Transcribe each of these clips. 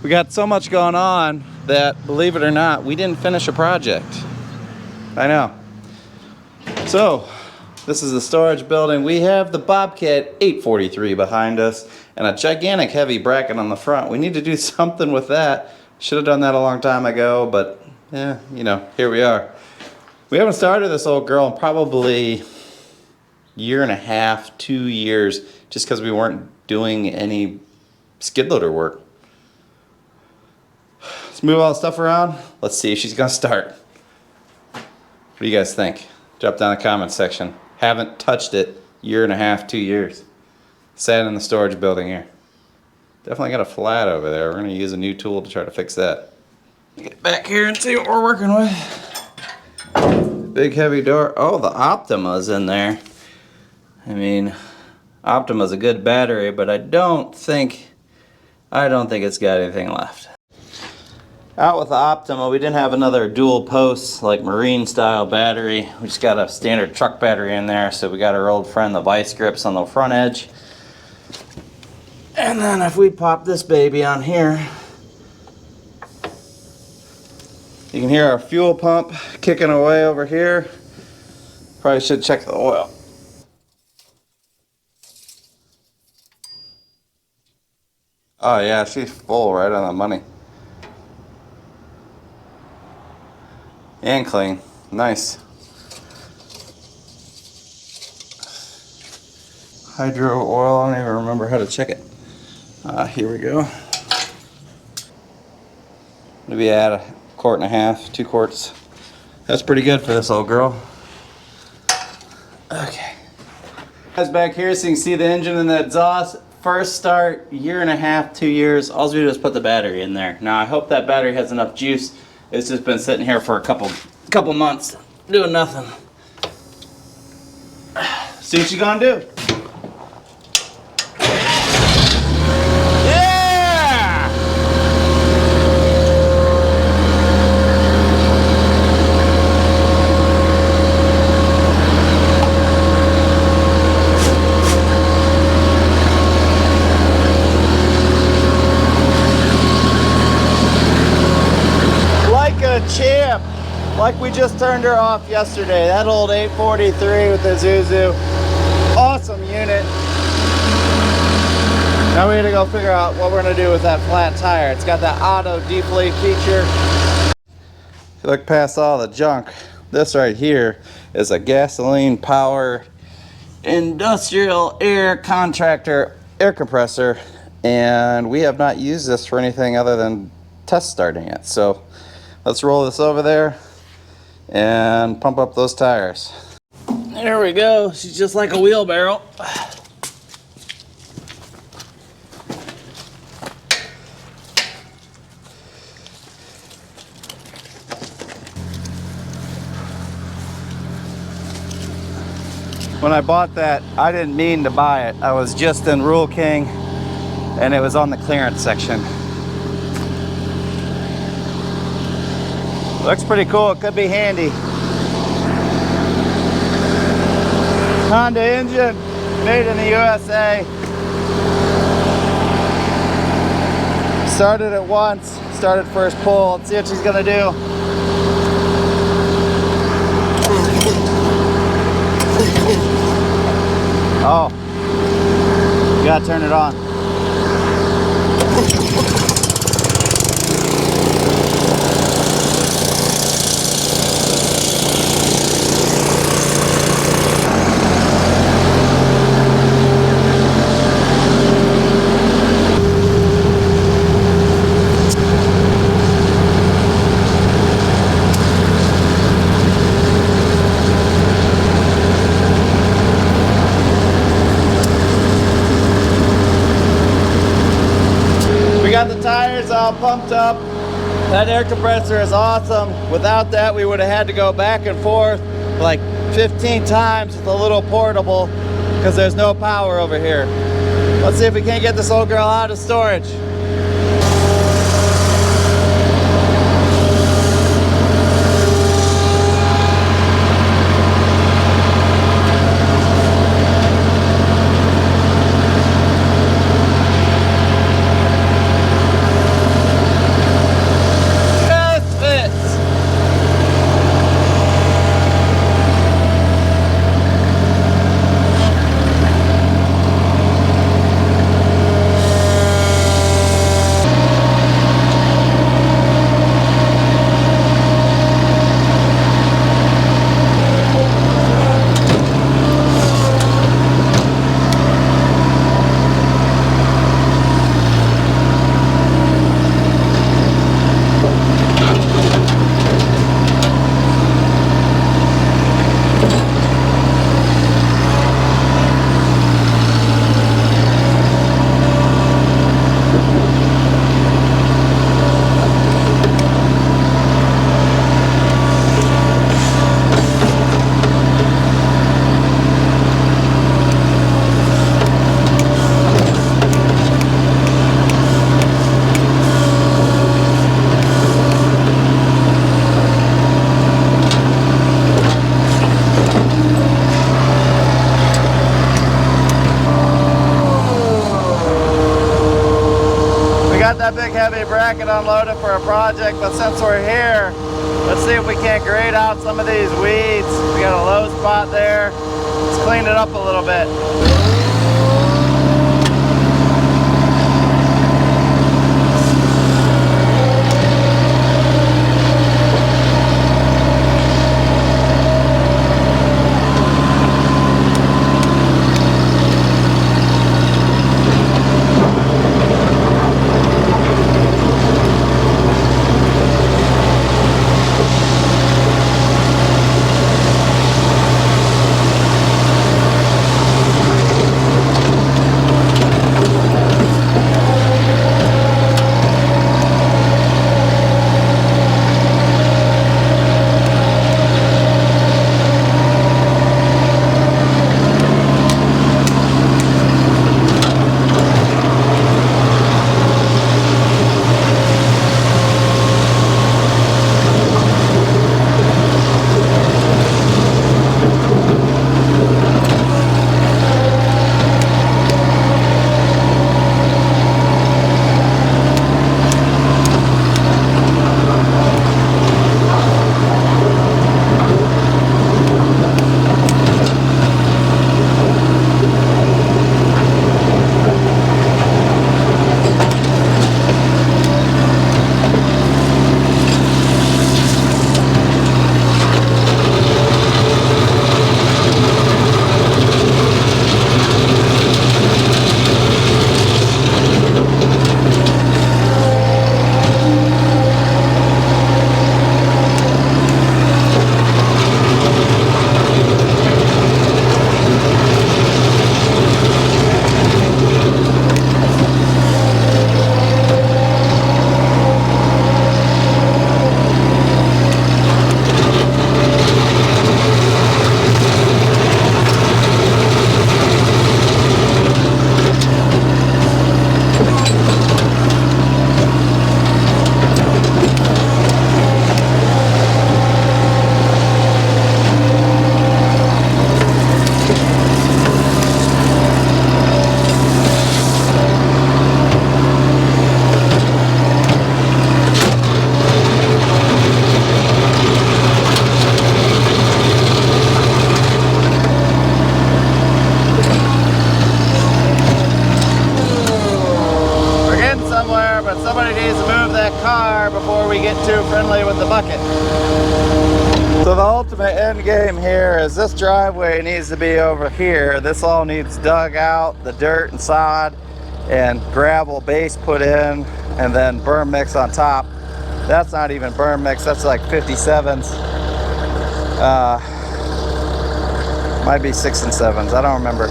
We got so much going on that, believe it or not, we didn't finish a project. I know. So, this is the storage building. We have the Bobcat 843 behind us and a gigantic heavy bracket on the front. We need to do something with that. Should have done that a long time ago, but yeah, you know, here we are. We haven't started this old girl in probably year and a half, 2 years, just because we weren't doing any skid loader work. Let's move all the stuff around. Let's see if she's gonna start. What do you guys think? Drop down in the comment section. Haven't touched it, year and a half, 2 years. Sat in the storage building here. Definitely got a flat over there. We're gonna use a new tool to try to fix that. Get back here and see what we're working with. Big heavy door. Oh, the Optima's in there. I mean, Optima's a good battery, but I don't think it's got anything left. Out with the Optima, we didn't have another dual post like marine style battery. We just got a standard truck battery in there, so we got our old friend the vice grips on the front edge. And then if we pop this baby on here, you can hear our fuel pump kicking away over here. Probably should check the oil. Oh yeah, she's full, right on the money. And clean. Nice. Hydro oil, I don't even remember how to check it. Here we go. Maybe add a quart and a half, 2 quarts. That's pretty good for this old girl. Okay. Guys, back here so you can see the engine and the exhaust. First start, year and a half, 2 years. All we do is put the battery in there. Now I hope that battery has enough juice. It's just been sitting here for a couple months, doing nothing. See what you gonna do. Yeah! Like a champ. Like we just turned her off yesterday. That old 843 with the Zuzu. Awesome unit. Now we need to go figure out what we're gonna do with that flat tire. It's got that auto deflate feature. If you look past all the junk, this right here is a gasoline powered industrial air contractor air compressor, and we have not used this for anything other than test starting it. So let's roll this over there and pump up those tires. There we go. She's just like a wheelbarrow. When I bought that, I didn't mean to buy it. I was just in Rule King and it was on the clearance section. Looks pretty cool. It could be handy. Honda engine, made in the USA. Started it once, started first pull. Let's see what she's gonna do. Oh, you gotta turn it on. Got the tires all pumped up. That air compressor is awesome. Without that, we would have had to go back and forth like 15 times with a little portable because there's no power over here. Let's see if we can't get this old girl out of storage. got that big heavy bracket unloaded for a project, but since we're here, let's see if we can't grade out some of these weeds. We got a low spot there. Let's clean it up a little bit. But somebody needs to move that car before we get too friendly with the bucket. So the ultimate end game here is this driveway needs to be over here. This all needs dug out, the dirt and sod and gravel base put in, and then berm mix on top. That's not even berm mix, that's like 57s. Might be 6 and 7s, I don't remember.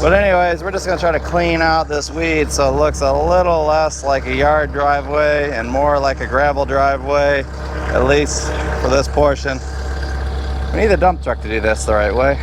But anyways, we're just gonna try to clean out this weed so it looks a little less like a yard driveway and more like a gravel driveway, at least for this portion. We need a dump truck to do this the right way.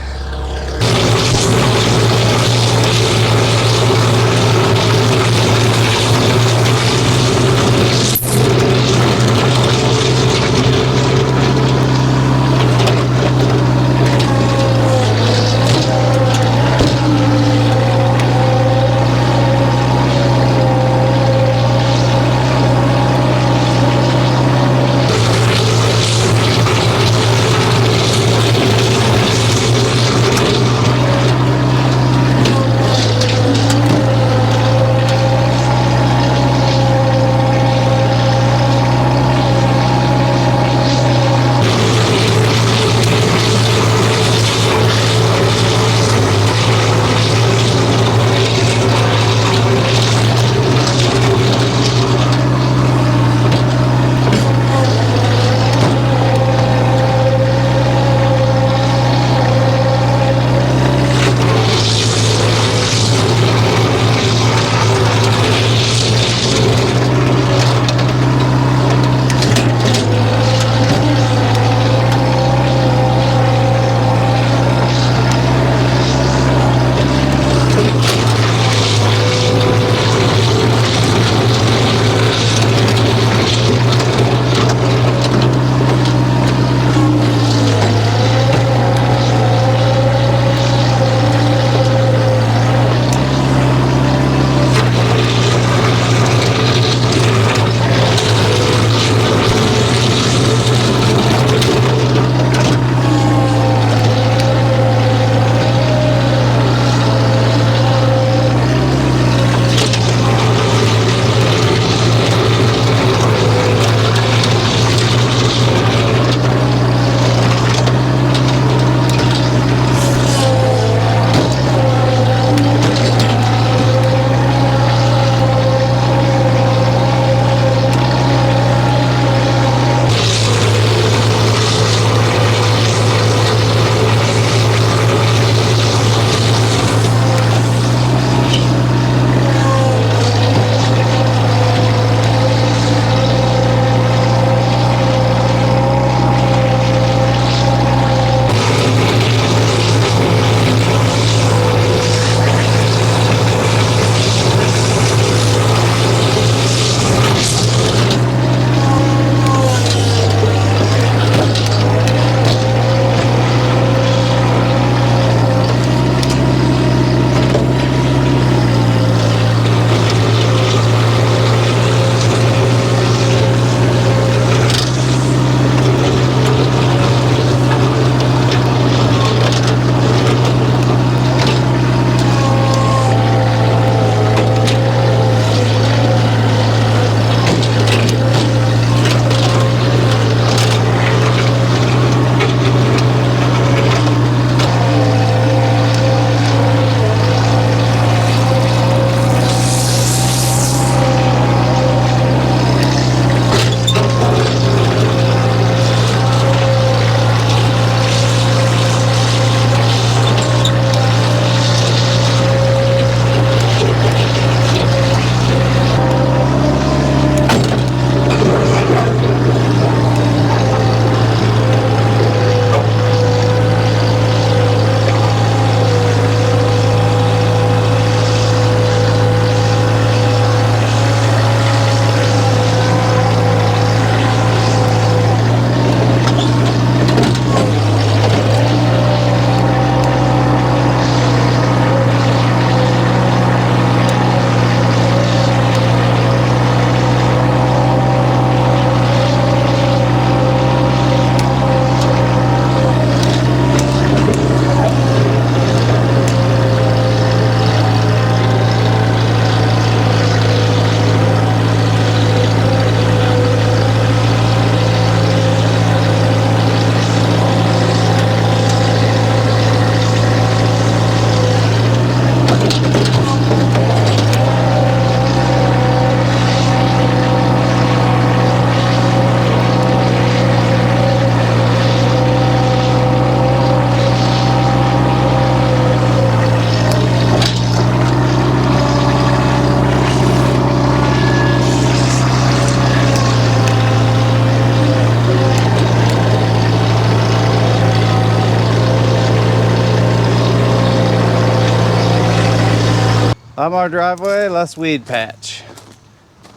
lot more driveway, less weed patch.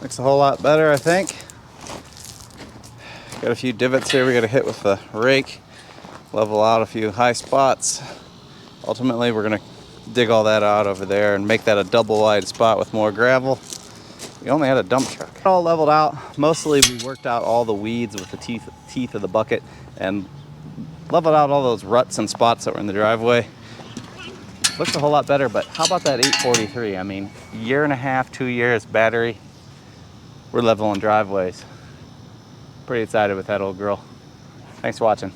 Looks a whole lot better, I think. Got a few divots here we gotta hit with the rake. Level out a few high spots. Ultimately, we're gonna dig all that out over there and make that a double wide spot with more gravel. We only had a dump truck. All leveled out. Mostly we worked out all the weeds with the teeth of the bucket and leveled out all those ruts and spots that were in the driveway. Looks a whole lot better, but how about that 843? I mean, year and a half, 2 years battery. We're leveling driveways. Pretty excited with that old girl. Thanks for watching.